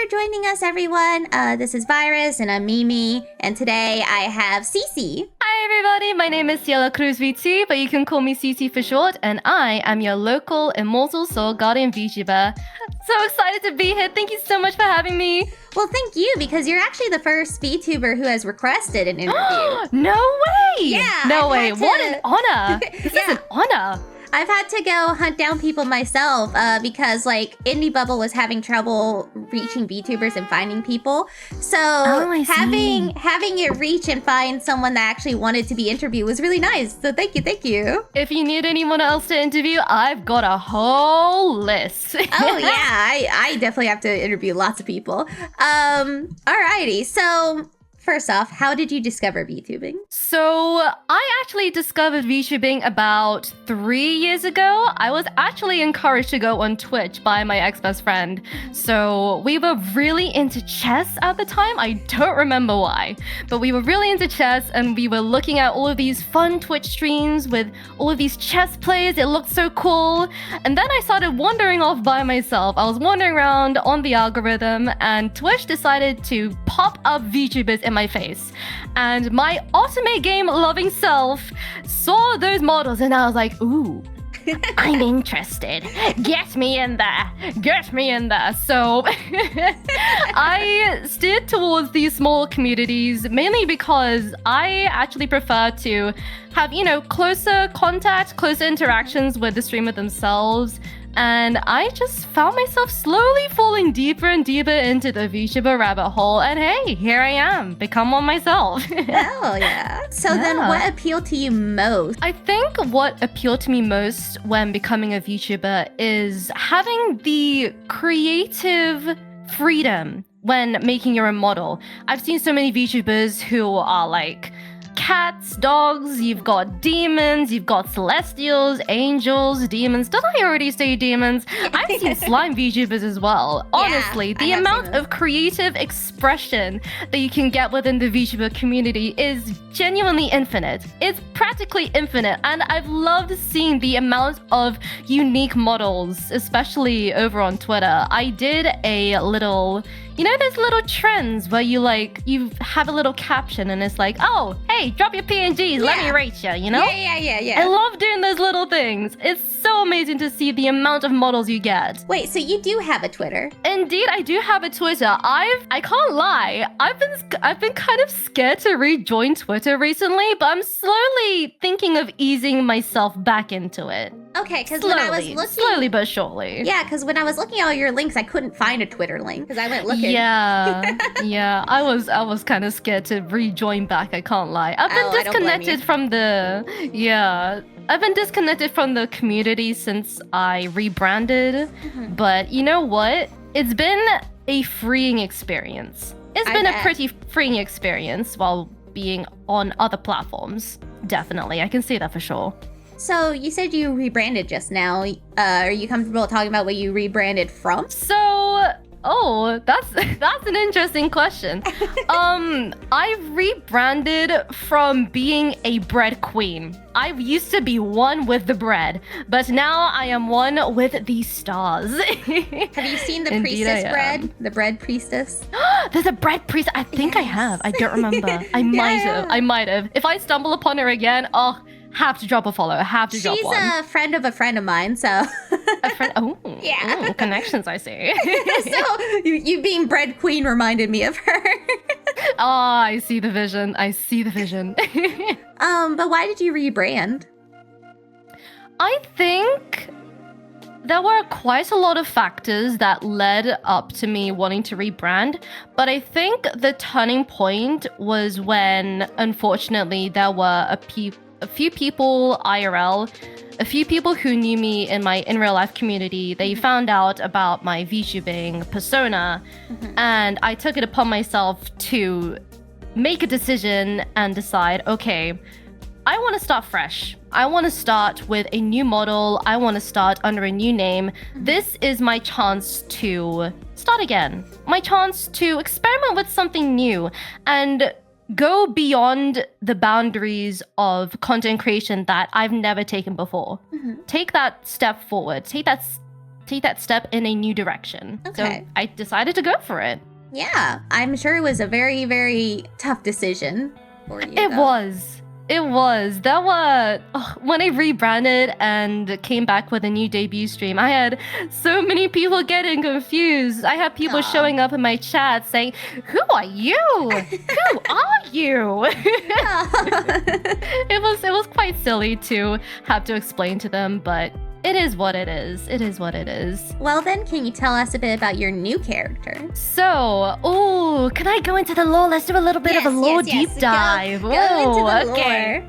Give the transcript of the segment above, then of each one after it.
for joining us, everyone. This is Virus, and I'm Mimi, and today I have Cece. Hi, everybody. My name is Ciela Cruz V2, but you can call me Cece for short, and I am your local Immortal Soul Guardian VTuber. So excited to be here. Thank you so much for having me. Well, thank you, because you're actually the first VTuber who has requested an interview. No way! Yeah. No way. What an honor. This is an honor. I've had to go hunt down people myself because, Indie Bubble was having trouble reaching VTubers and finding people. So having it reach and find someone that actually wanted to be interviewed was really nice. So thank you. If you need anyone else to interview, I've got a whole list. Oh, yeah. I definitely have to interview lots of people. Alrighty. So first off, how did you discover VTubing? So I actually discovered VTubing about 3 years ago. I was actually encouraged to go on Twitch by my ex-best friend. So we were really into chess at the time. I don't remember why, but we were really into chess and we were looking at all of these fun Twitch streams with all of these chess players. It looked so cool. And then I started wandering off by myself. I was wandering around on the algorithm and Twitch decided to pop up VTubers in my face, and my ultimate game loving self saw those models and I was like, ooh, I'm interested. Get me in there. So I steered towards these small communities mainly because I actually prefer to have, closer contact, closer interactions with the streamer themselves. And I just found myself slowly falling deeper and deeper into the VTuber rabbit hole. And hey, here I am, become one myself. Hell yeah. So then what appealed to you most? I think what appealed to me most when becoming a VTuber is having the creative freedom when making your own model. I've seen so many VTubers who are like cats, dogs, you've got demons, you've got celestials, angels, demons. Did I already say demons? I've seen slime VTubers as well. Honestly, the amount of creative expression that you can get within the VTuber community is genuinely infinite. It's practically infinite, and I've loved seeing the amount of unique models, especially over on Twitter. I did a little, those little trends where you have a little caption and it's like, oh, hey, drop your PNGs, let me rate you, Yeah. I love doing those little things. It's so amazing to see the amount of models you get. Wait, so you do have a Twitter? Indeed, I do have a Twitter. I can't lie. I've been kind of scared to rejoin Twitter recently, but I'm slowly thinking of easing myself back into it. Okay, because when I was looking... Slowly but surely. Yeah, because when I was looking at all your links, I couldn't find a Twitter link because I went looking. Yeah. I was kind of scared to rejoin back, I can't lie. I've been disconnected from I've been disconnected from the community since I rebranded. But you know what? It's been a freeing experience. It's been a pretty freeing experience while being on other platforms. Definitely, I can say that for sure. So you said you rebranded just now. Are you comfortable talking about what you rebranded from? That's an interesting question. I rebranded from being a bread queen. I used to be one with the bread, but now I am one with the stars. Have you seen the priestess bread? The bread priestess? There's a bread priestess. I think I have. I don't remember. I might have. If I stumble upon her again, have to drop a follow. Drop one. She's a friend of mine, so. A friend? Oh, yeah. Connections, I see. So you being bread queen reminded me of her. I see the vision. But why did you rebrand? I think there were quite a lot of factors that led up to me wanting to rebrand, but I think the turning point was when, unfortunately, there were a few people IRL, a few people who knew me in my in real life community. They found out about my VTubing persona, and I took it upon myself to make a decision and decide, okay, I want to start fresh. I want to start with a new model. I want to start under a new name. This is my chance to start again. My chance to experiment with something new and go beyond the boundaries of content creation that I've never taken before. Take that step forward. Take that take that step in a new direction. Okay. So I decided to go for it. Yeah, I'm sure it was a very, very tough decision for you. It was. When I rebranded and came back with a new debut stream, I had so many people getting confused. I had people showing up in my chat saying, "Who are you? Who are you?" It was quite silly to have to explain to them, but it is what it is. It is what it is. Well then, can you tell us a bit about your new character? So, can I go into the lore? Let's do a little bit of a lore deep dive. Go into the lore.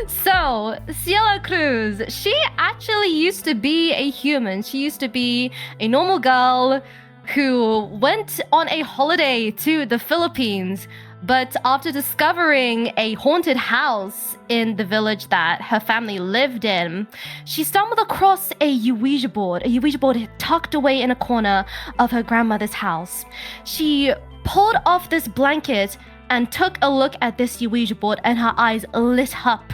So, Ciela Cruz, she actually used to be a human. She used to be a normal girl who went on a holiday to the Philippines. But after discovering a haunted house in the village that her family lived in, she stumbled across a Ouija board tucked away in a corner of her grandmother's house. She pulled off this blanket and took a look at this Ouija board, and her eyes lit up.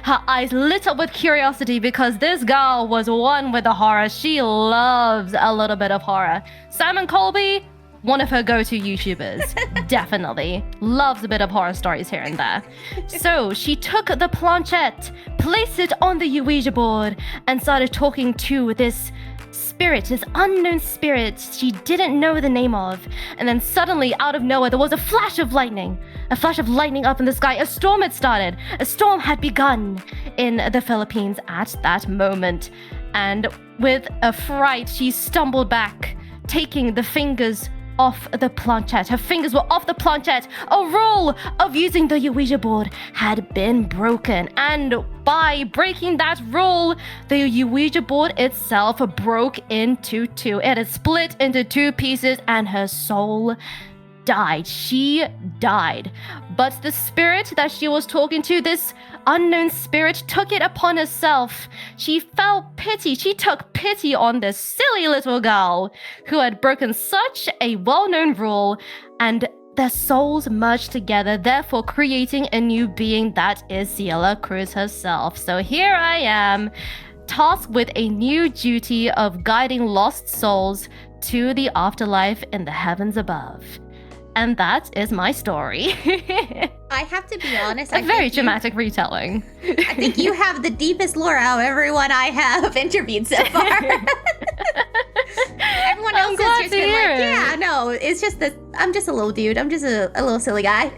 Her eyes lit up with curiosity because this girl was one with the horror. She loves a little bit of horror. Simon Colby, one of her go-to YouTubers, definitely loves a bit of horror stories here and there. So she took the planchette, placed it on the Ouija board, and started talking to this spirit, this unknown spirit she didn't know the name of. And then suddenly, out of nowhere, there was a flash of lightning up in the sky. A storm had started. A storm had begun in the Philippines at that moment. And with a fright, she stumbled back, taking the fingers off the planchette. Her fingers were off the planchette. A rule of using the Ouija board had been broken, and by breaking that rule, the Ouija board itself broke into two. It had split into two pieces, and her soul died. She died. But the spirit that she was talking to, this unknown spirit, took it upon herself. She felt pity. She took pity on this silly little girl who had broken such a well-known rule, and their souls merged together, therefore creating a new being that is Ciela Cruz herself. So here I am, tasked with a new duty of guiding lost souls to the afterlife in the heavens above. And that is my story. I have to be honest. A very dramatic retelling. I think you have the deepest lore out of everyone I have interviewed so far. Everyone else has just been like, yeah, no, it's just that I'm just a little dude. I'm just a little silly guy.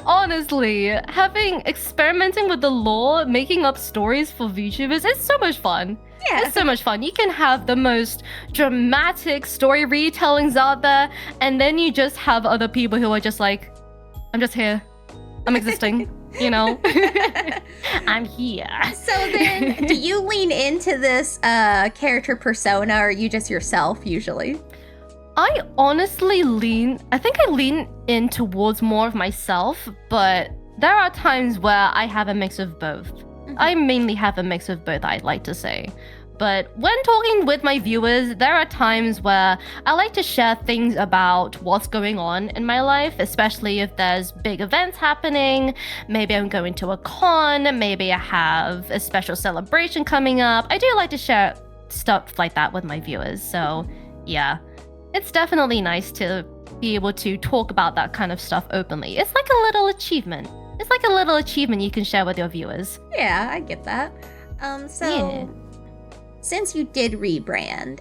Honestly, experimenting with the lore, making up stories for VTubers, it's so much fun. Yeah. It's so much fun. You can have the most dramatic story retellings out there, and then you just have other people who are just like, I'm just here. I'm existing, you know? I'm here. So then, do you lean into this character persona, or are you just yourself usually? I honestly lean in towards more of myself, but there are times where I have a mix of both. I mainly have a mix of both, I'd like to say. But when talking with my viewers, there are times where I like to share things about what's going on in my life, especially if there's big events happening. Maybe I'm going to a con, maybe I have a special celebration coming up. I do like to share stuff like that with my viewers. So yeah, it's definitely nice to be able to talk about that kind of stuff openly. It's like a little achievement. It's like a little achievement you can share with your viewers. Yeah, I get that. Since you did rebrand,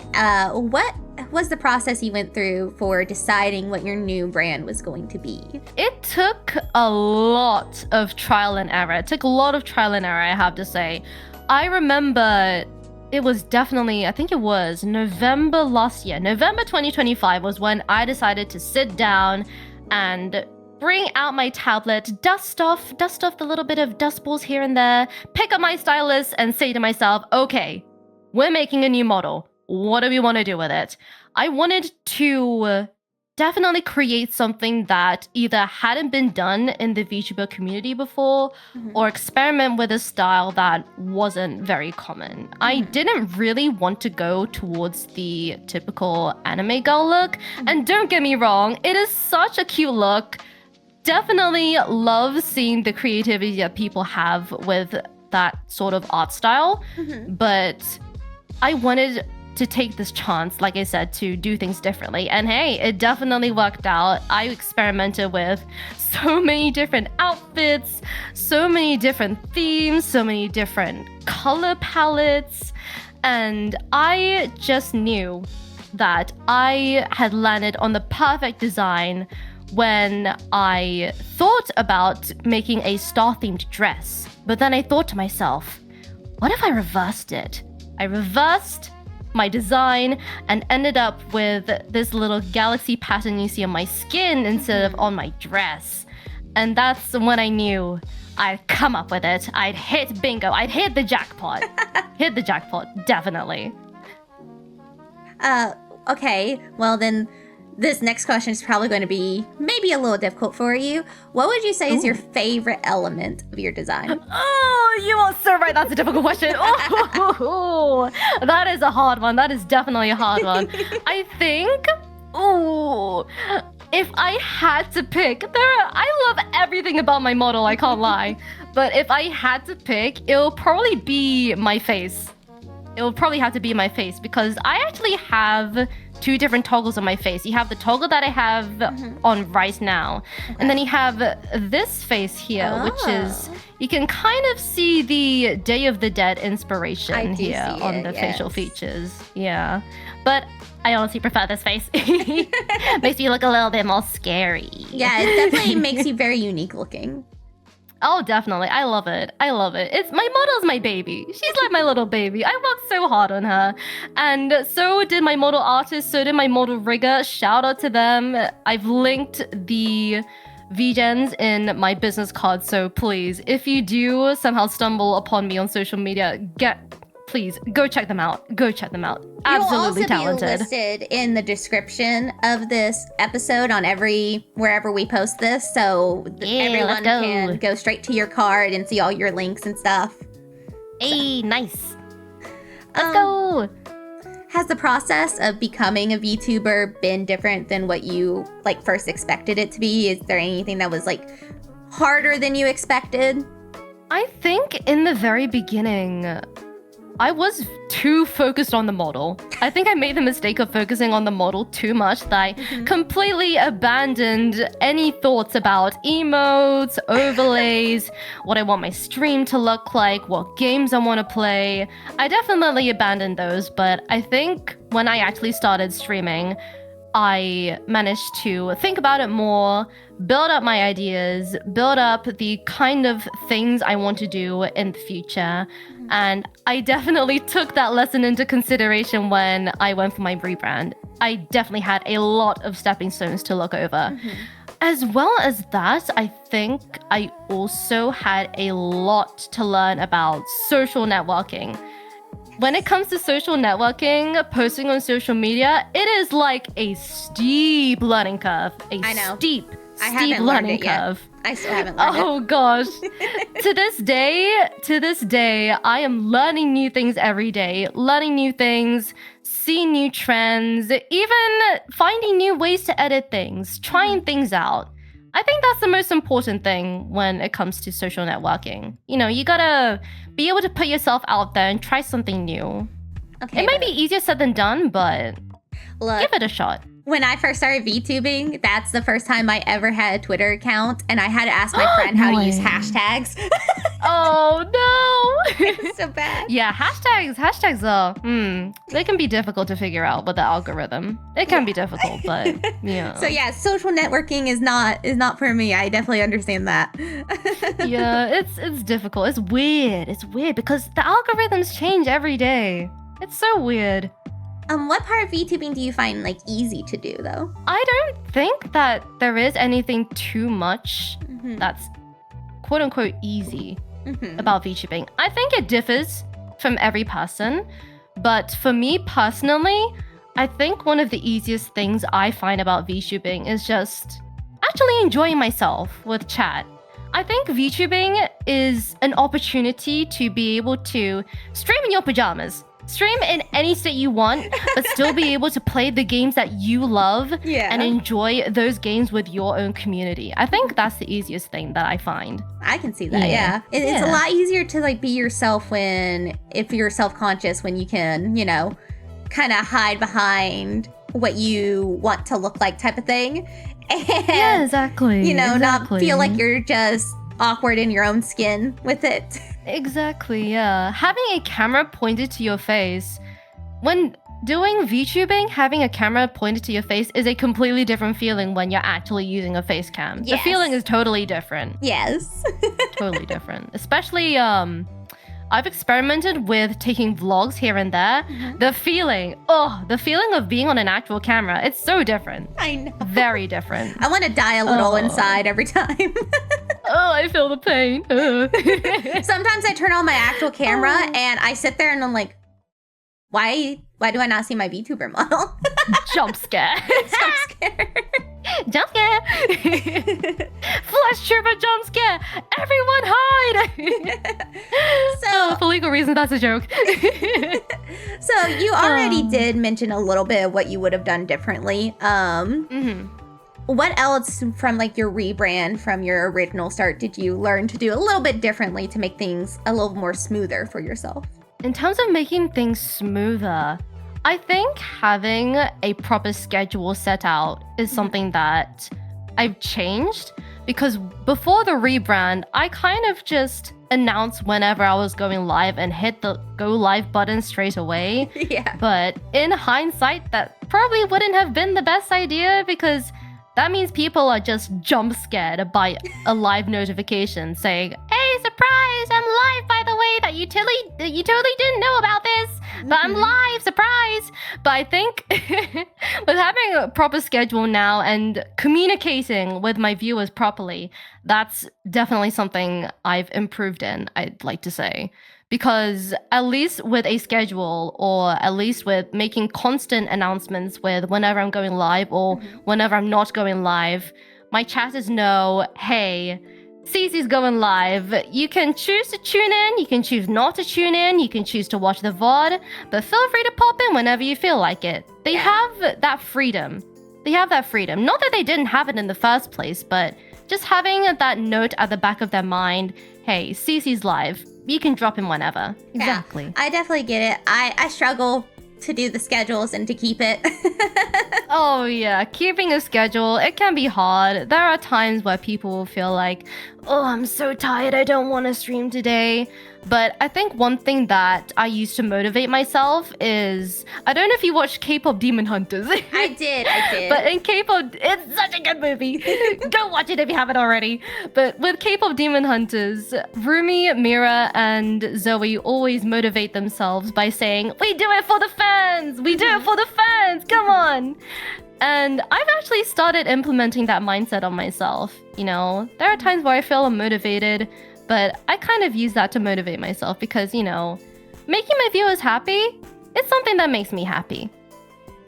what was the process you went through for deciding what your new brand was going to be? It took a lot of trial and error. It took a lot of trial and error, I have to say. I remember it was definitely, I think it was November last year. November 2025 was when I decided to sit down and bring out my tablet, dust off the little bit of dust balls here and there, pick up my stylus and say to myself, okay, we're making a new model. What do we want to do with it? I wanted to definitely create something that either hadn't been done in the VTuber community before, or experiment with a style that wasn't very common. I didn't really want to go towards the typical anime girl look. And don't get me wrong, it is such a cute look. Definitely love seeing the creativity that people have with that sort of art style, but I wanted to take this chance, like I said, to do things differently. And hey, it definitely worked out. I experimented with so many different outfits, so many different themes, so many different color palettes, and I just knew that I had landed on the perfect design when I thought about making a star-themed dress. But then I thought to myself, what if I reversed it? I reversed my design and ended up with this little galaxy pattern you see on my skin instead of on my dress. And that's when I knew I'd come up with it. I'd hit bingo. I'd hit the jackpot. Hit the jackpot, definitely. Okay, well then this next question is probably going to be maybe a little difficult for you. What would you say is your favorite element of your design? Oh, you are so right. That's a difficult question. Oh, that is a hard one. That is definitely a hard one. I think, if I had to pick, I love everything about my model, I can't lie. But if I had to pick, it'll probably be my face. It will probably have to be my face because I actually have two different toggles on my face. You have the toggle that I have on right now. Okay. And then you have this face here, which is, you can kind of see the Day of the Dead inspiration here on the facial features. Yeah. But I honestly prefer this face. Makes me look a little bit more scary. Yeah, it definitely makes you very unique looking. Oh, definitely. I love it. I love it. My model's my baby. She's like my little baby. I worked so hard on her. And so did my model artist, so did my model rigger. Shout out to them. I've linked the VGens in my business card, so please, if you do somehow stumble upon me on social media, please go check them out. Go check them out. Absolutely talented. You'll also be listed in the description of this episode on wherever we post this, so everyone can go straight to your card and see all your links and stuff. Hey, nice. Let's go. Has the process of becoming a VTuber been different than what you first expected it to be? Is there anything that was harder than you expected? I think in the very beginning, I was too focused on the model. I think I made the mistake of focusing on the model too much that I completely abandoned any thoughts about emotes, overlays, what I want my stream to look like, what games I want to play. I definitely abandoned those, but I think when I actually started streaming, I managed to think about it more, build up my ideas, build up the kind of things I want to do in the future. And I definitely took that lesson into consideration when I went for my rebrand. I definitely had a lot of stepping stones to look over. As well as that, I think I also had a lot to learn about social networking. When it comes to social networking, posting on social media, it is like a steep learning curve. Steep learning curve. I still haven't learned it. Oh gosh. To this day, I am learning new things every day, learning new things, seeing new trends, even finding new ways to edit things, trying things out. I think that's the most important thing when it comes to social networking. You gotta be able to put yourself out there and try something new. Okay, it might be easier said than done, but give it a shot. When I first started VTubing, that's the first time I ever had a Twitter account, and I had to ask my friend how to use hashtags. Oh no! It's so bad. Yeah, hashtags are they can be difficult to figure out with the algorithm. It can be difficult, but yeah. So yeah, social networking is not for me. I definitely understand that. Yeah, it's difficult. It's weird because the algorithms change every day. It's so weird. What part of VTubing do you find easy to do though? I don't think that there is anything too much that's quote unquote easy about VTubing. I think it differs from every person, but for me personally, I think one of the easiest things I find about VTubing is just actually enjoying myself with chat. I think VTubing is an opportunity to be able to stream in your pajamas. stream in any state you want, but still be able to play the games that you love and enjoy those games with your own community. I think that's the easiest thing that I find. I can see that, yeah. It's a lot easier to like be yourself if you're self-conscious, when you can, you know, kind of hide behind what you want to look like type of thing. And, yeah, exactly. You know, not feel like you're just awkward in your own skin with it. Exactly, yeah. Having a camera pointed to your face, when doing VTubing, having a camera pointed to your face is a completely different feeling when you're actually using a face cam. Yes. The feeling is totally different. Yes. Totally different. Especially, I've experimented with taking vlogs here and there. Mm-hmm. The feeling of being on an actual camera, it's so different. I know. Very different. I want to die a little inside every time. I feel the pain. Sometimes I turn on my actual camera and I sit there and I'm like, why do I not see my VTuber model? Jump scare. Jump scare. Jump scare. Flash trooper jump scare. Everyone hide. So for legal reasons, that's a joke. So you already did mention a little bit of what you would have done differently. What else from like your rebrand from your original start did you learn to do a little bit differently to make things a little more smoother for yourself? In terms of making things smoother, I think having a proper schedule set out is something that I've changed, because before the rebrand, I kind of just announced whenever I was going live and hit the go live button straight away. Yeah. But in hindsight, that probably wouldn't have been the best idea, because that means people are just jump scared by a live notification saying, "Hey, surprise! I'm live, by the way, that you totally didn't know about this, but I'm live, surprise!" But I think with having a proper schedule now and communicating with my viewers properly, that's definitely something I've improved in, I'd like to say. Because at least with a schedule, or at least with making constant announcements with whenever I'm going live or whenever I'm not going live, my chatters know, hey, Cece's going live. You can choose to tune in, you can choose not to tune in, you can choose to watch the VOD, but feel free to pop in whenever you feel like it. They have that freedom. Not that they didn't have it in the first place, but just having that note at the back of their mind, hey, Cece's live. You can drop in whenever. Exactly. Yeah, I definitely get it. I struggle to do the schedules and to keep it. Oh yeah, keeping a schedule, it can be hard. There are times where people will feel like, oh, I'm so tired, I don't want to stream today. But I think one thing that I use to motivate myself is, I don't know if you watched K-pop Demon Hunters. I did. But in K-pop, it's such a good movie. Go watch it if you haven't already. But with K-pop Demon Hunters, Rumi, Mira, and Zoe always motivate themselves by saying, we do it for the fans! We do it for the fans! Come on! And I've actually started implementing that mindset on myself. You know, there are times where I feel unmotivated, but I kind of use that to motivate myself because, you know, making my viewers happy, it's something that makes me happy.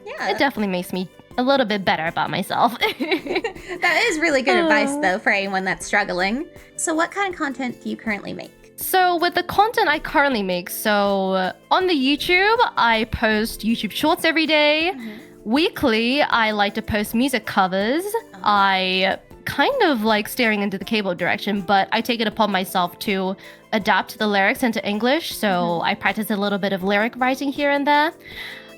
Yeah. It definitely makes me a little bit better about myself. That is really good advice, though, for anyone that's struggling. So what kind of content do you currently make? So with the content I currently make, on the YouTube, I post YouTube shorts every day. Weekly, I like to post music covers. I kind of like staring into the K-pop direction, but I take it upon myself to adapt the lyrics into English, so I practice a little bit of lyric writing here and there.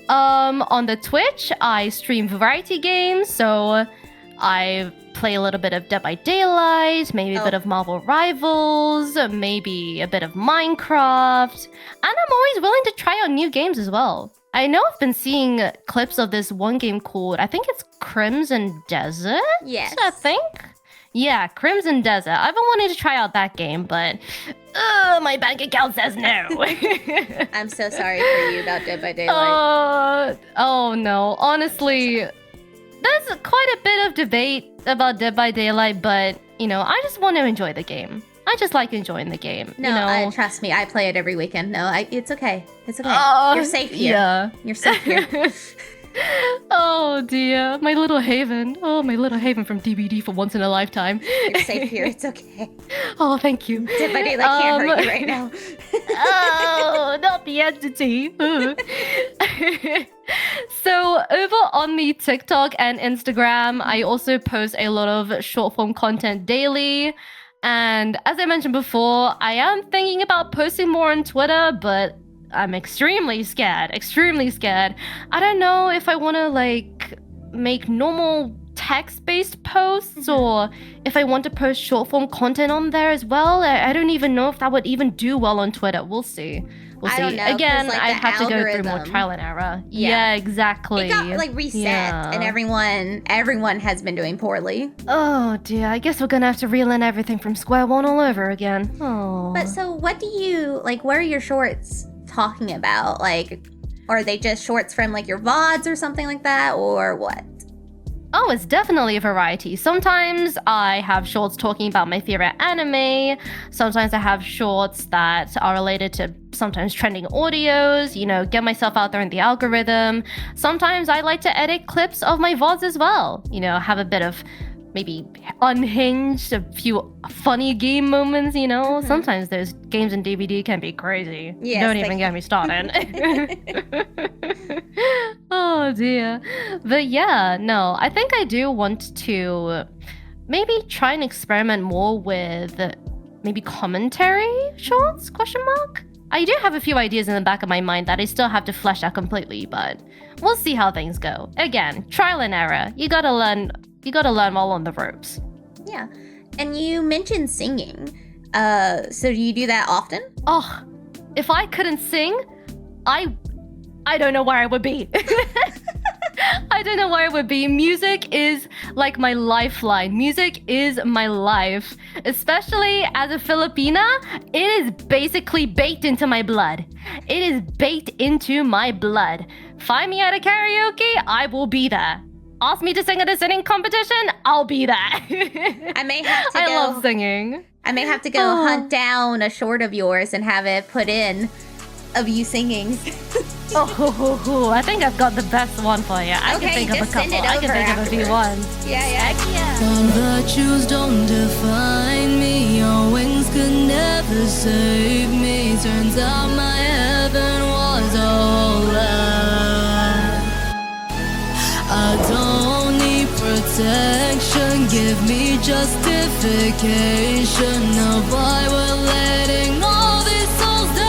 On the Twitch, I stream variety games, so I play a little bit of Dead by Daylight, maybe a bit of Marvel Rivals, maybe a bit of Minecraft, and I'm always willing to try out new games as well. I know I've been seeing clips of this one game called, I think it's Crimson Desert? Yes. I think? Yeah, Crimson Desert. I've been wanting to try out that game, but my bank account says no. I'm so sorry for you about Dead by Daylight. Oh no. Honestly, there's quite a bit of debate about Dead by Daylight, but, you know, I just want to enjoy the game. I just like enjoying the game. No, you know? Trust me, I play it every weekend. No, it's okay. It's okay. You're safe here. Yeah. You're safe here. Oh Oh dear, my little haven. Oh, my little haven from DBD for once in a lifetime. You're safe here. It's okay. Oh, thank you. Somebody that can't hurt you right now. Oh, not the entity. So over on the TikTok and Instagram, I also post a lot of short form content daily. And as I mentioned before, I am thinking about posting more on Twitter, but I'm extremely scared. I don't know if I want to like make normal text-based posts or if I want to post short form content on there as well. I don't even know if that would even do well on Twitter. We'll see. I don't know, Again, like, I'd have to go through more algorithm. trial and error. Yeah, exactly. It got like reset, and everyone has been doing poorly. Oh dear, I guess we're gonna have to reel in everything from square one all over again. Oh. But so what do you, like, what are your shorts talking about? Like, are they just shorts from like your VODs or something like that, or what? Oh, it's definitely a variety. Sometimes I have shorts talking about my favorite anime. Sometimes I have shorts that are related to sometimes trending audios, you know, get myself out there in the algorithm. Sometimes I like to edit clips of my VODs as well. You know, have a bit of maybe unhinged, a few funny game moments, you know. Sometimes those games in DVD can be crazy. Yes, Don't even get me started. Oh dear. But yeah, no, I think I do want to maybe try and experiment more with maybe commentary shorts, question mark? I do have a few ideas in the back of my mind that I still have to flesh out completely, but we'll see how things go. Again, trial and error. You gotta learn while on the ropes. Yeah. And you mentioned singing. So do you do that often? Oh, if I couldn't sing, I don't know where I would be. I don't know where I would be. Music is like my lifeline. Music is my life. Especially as a Filipina, it is basically baked into my blood. It is baked into my blood. Find me at a karaoke, I will be there. Ask me to sing at a singing competition, I'll be there. I may have to I love singing. I may have to go hunt down a short of yours and have it put in of you singing. I think I've got the best one for you. I can think of a couple. I can think of a few ones. Yeah. Some virtues don't define me. Your wings could never save me. Turns out my heaven was a whole lie. I don't need protection. Give me justification of why we're letting all these souls die.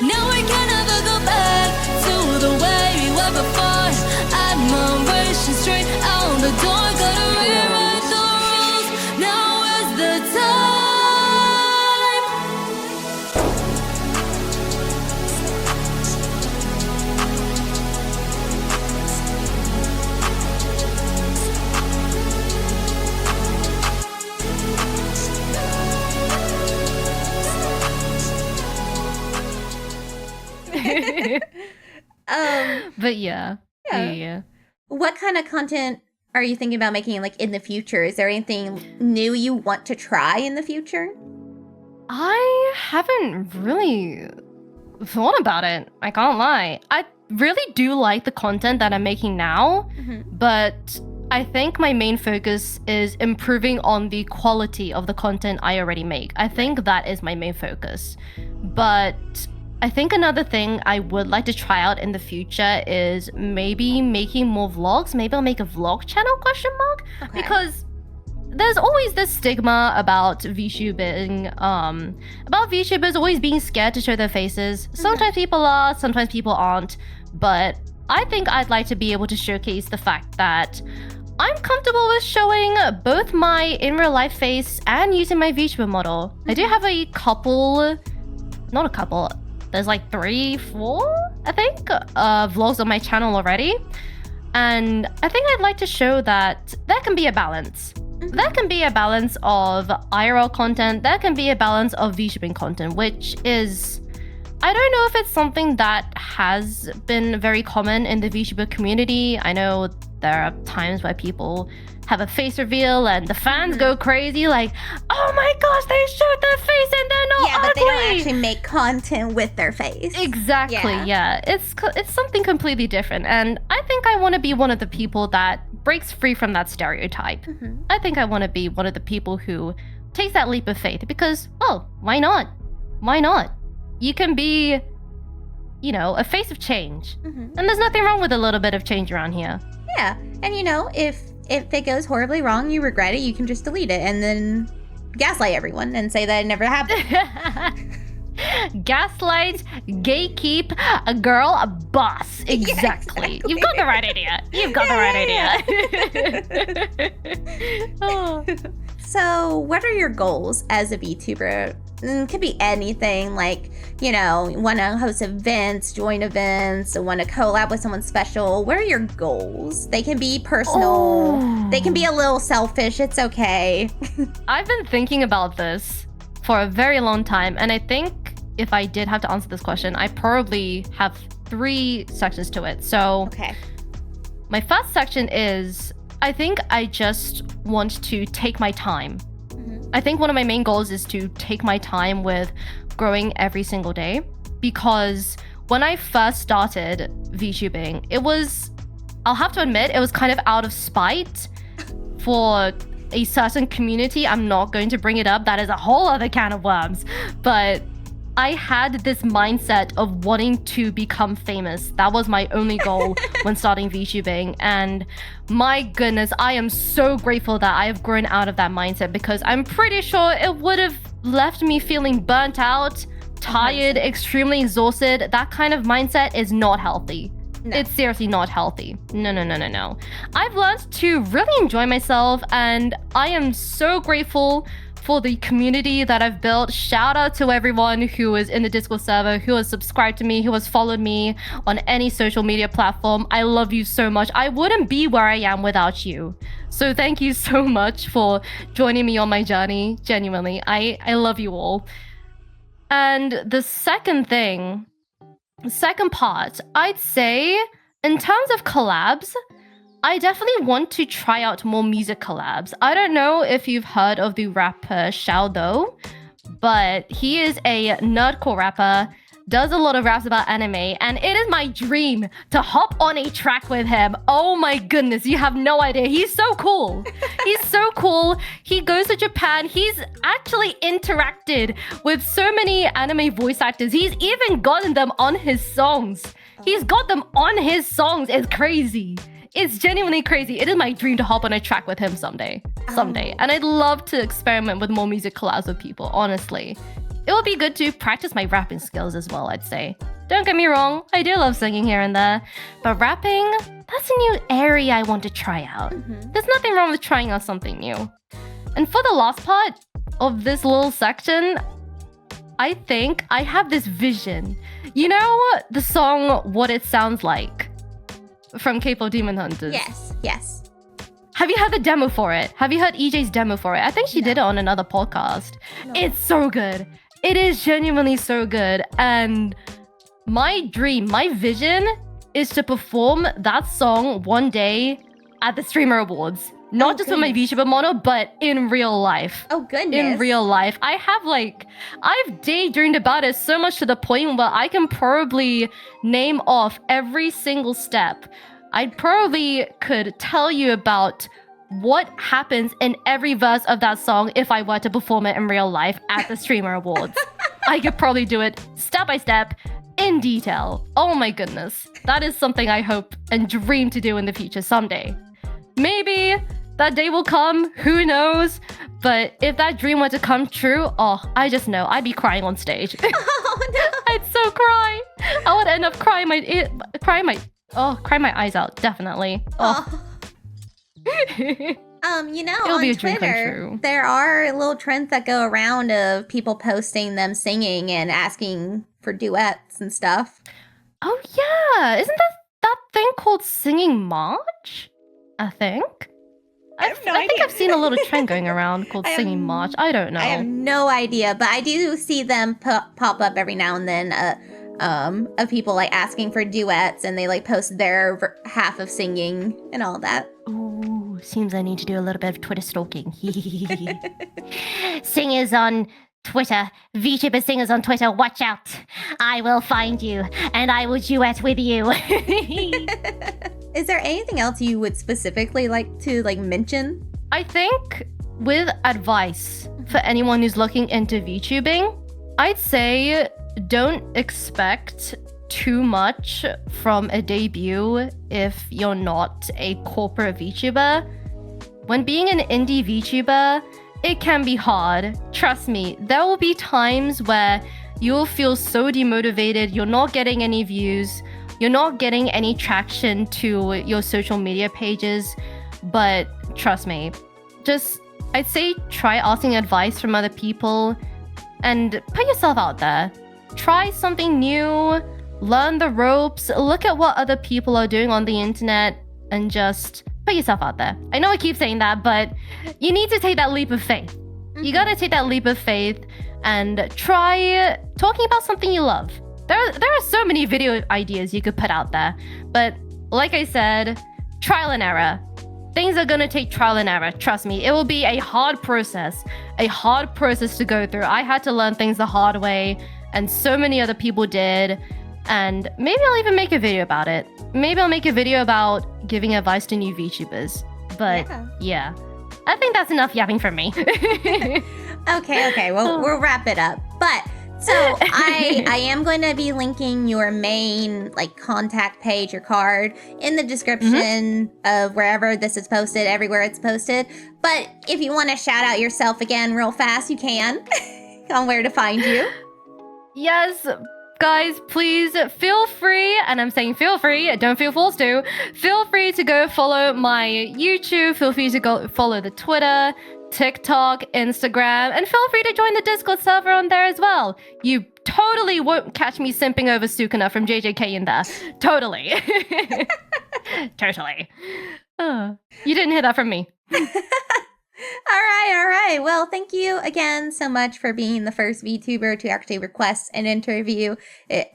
Now we can never go back to the way we were before. Admiration straight out the door. Gotta rewrite the rules. Now is the time. But yeah. What kind of content are you thinking about making, like, in the future? Is there anything new you want to try in the future? I haven't really thought about it. I can't lie. I really do like the content that I'm making now, but I think my main focus is improving on the quality of the content I already make. I think that is my main focus. But I think another thing I would like to try out in the future is maybe making more vlogs. Maybe I'll make a vlog channel, question mark? Okay. Because there's always this stigma about VTubing, about VTubers always being scared to show their faces. Sometimes people are, sometimes people aren't. But I think I'd like to be able to showcase the fact that I'm comfortable with showing both my in real life face and using my VTuber model. I do have a couple, not a couple, there's like 3, 4, I think, vlogs on my channel already. And I think I'd like to show that there can be a balance. There can be a balance of IRL content, there can be a balance of VTubing content, which is I don't know if it's something that has been very common in the VTuber community. I know there are times where people have a face reveal and the fans go crazy like, oh my gosh, they showed their face and they're not ugly. But they don't actually make content with their face. Exactly, yeah. It's something completely different. And I think I want to be one of the people that breaks free from that stereotype. I think I want to be one of the people who takes that leap of faith because, why not? Why not? You can be, a face of change. And there's nothing wrong with a little bit of change around here. Yeah, and if it goes horribly wrong, you regret it, you can just delete it and then gaslight everyone and say that it never happened. Gaslight, gatekeep, a girl, a boss. Exactly. Yeah, exactly. You've got the right idea. You've got the right idea. So, what are your goals as a VTuber? It could be anything, like, want to host events, join events, want to collab with someone special. What are your goals? They can be personal. They can be a little selfish. It's okay. I've been thinking about this for a very long time, and I think if I did have to answer this question, I probably have 3 sections to it. So, my first section is, I think I just want to take my time. I think one of my main goals is to take my time with growing every single day, because when I first started VTubing, I'll have to admit, it was kind of out of spite for a certain community. I'm not going to bring it up. That is a whole other can of worms. But I had this mindset of wanting to become famous. That was my only goal when starting VTubing. And my goodness, I am so grateful that I have grown out of that mindset, because I'm pretty sure it would have left me feeling burnt out, tired, extremely exhausted. That kind of mindset is not healthy. No. It's seriously not healthy. No. I've learned to really enjoy myself, and I am so grateful for the community that I've built. Shout out to everyone who is in the Discord server, who has subscribed to me, who has followed me on any social media platform. I love you so much. I wouldn't be where I am without you. So thank you so much for joining me on my journey. Genuinely, I love you all. And the second part, I'd say in terms of collabs, I definitely want to try out more music collabs. I don't know if you've heard of the rapper Xiao, but he is a nerdcore rapper, does a lot of raps about anime, and it is my dream to hop on a track with him. Oh my goodness, you have no idea. He's so cool. He's so cool. He goes to Japan. He's actually interacted with so many anime voice actors. He's even gotten them on his songs. He's got them on his songs. It's crazy. It's genuinely crazy. It is my dream to hop on a track with him someday. And I'd love to experiment with more music collabs with people, honestly. It would be good to practice my rapping skills as well, I'd say. Don't get me wrong, I do love singing here and there, but rapping, that's a new area I want to try out. There's nothing wrong with trying out something new. And for the last part of this little section, I think I have this vision. You know the song What It Sounds Like from K-pop Demon Hunters? Yes. Have you heard the demo for it? Have you heard EJ's demo for it? I think she did it on another podcast. No. It's so good. It is genuinely so good. And my dream, my vision is to perform that song one day at the Streamer Awards. Not just with my VTuber model, but in real life. Oh, goodness. In real life. I've daydreamed about it so much to the point where I can probably name off every single step. I probably could tell you about what happens in every verse of that song if I were to perform it in real life at the Streamer Awards. I could probably do it step by step, in detail. Oh my goodness. That is something I hope and dream to do in the future someday. Maybe that day will come, who knows? But if that dream were to come true, I just know I'd be crying on stage. Oh no! I'd so cry. I would end up crying my eyes out, definitely. It'll be on a dream come Twitter, true. there are little trends that go around of people posting them singing and asking for duets and stuff. Oh yeah, isn't that thing called Singing March? I think. I think I've seen a little trend going around called Singing March. I don't know. I have no idea, but I do see them pop up every now and then of people like asking for duets, and they like post their half of singing and all that. Ooh, seems I need to do a little bit of Twitter stalking. Singers on Twitter, VTuber singers on Twitter, watch out. I will find you and I will duet with you. Is there anything else you would specifically like to like mention? I think with advice for anyone who's looking into VTubing, I'd say don't expect too much from a debut if you're not a corporate VTuber. When being an indie VTuber, it can be hard. Trust me, there will be times where you'll feel so demotivated, you're not getting any views, you're not getting any traction to your social media pages, but trust me, I'd say try asking advice from other people and put yourself out there. Try something new, learn the ropes, look at what other people are doing on the internet, and just put yourself out there. I know I keep saying that, but you need to take that leap of faith. You gotta take that leap of faith and try talking about something you love. There are so many video ideas you could put out there, but like I said, trial and error. Things are gonna take trial and error. Trust me, it will be a hard process to go through. I had to learn things the hard way, and so many other people did. And maybe I'll even make a video about it. Maybe I'll make a video about giving advice to new VTubers. But yeah, I think that's enough yapping from me. Okay. Well, we'll wrap it up. But so I am going to be linking your main like contact page or card in the description of wherever this is posted, everywhere it's posted. But if you want to shout out yourself again real fast, you can on where to find you. Yes. Guys, please feel free, and I'm saying feel free, don't feel forced to, feel free to go follow my YouTube, feel free to go follow the Twitter, TikTok, Instagram, and feel free to join the Discord server on there as well. You totally won't catch me simping over Sukuna from JJK in there. Totally. Totally. You didn't hear that from me. All right. Well, thank you again so much for being the first VTuber to actually request an interview.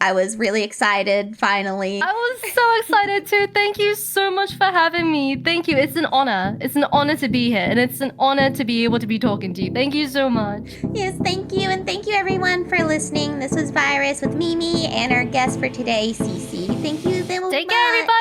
I was really excited, finally. I was so excited too. Thank you so much for having me. Thank you. It's an honor. It's an honor to be here, and it's an honor to be able to be talking to you. Thank you so much. Yes, thank you. And thank you everyone for listening. This was Virus with Mimi and our guest for today, Cece. Thank you so much. Take care, everybody.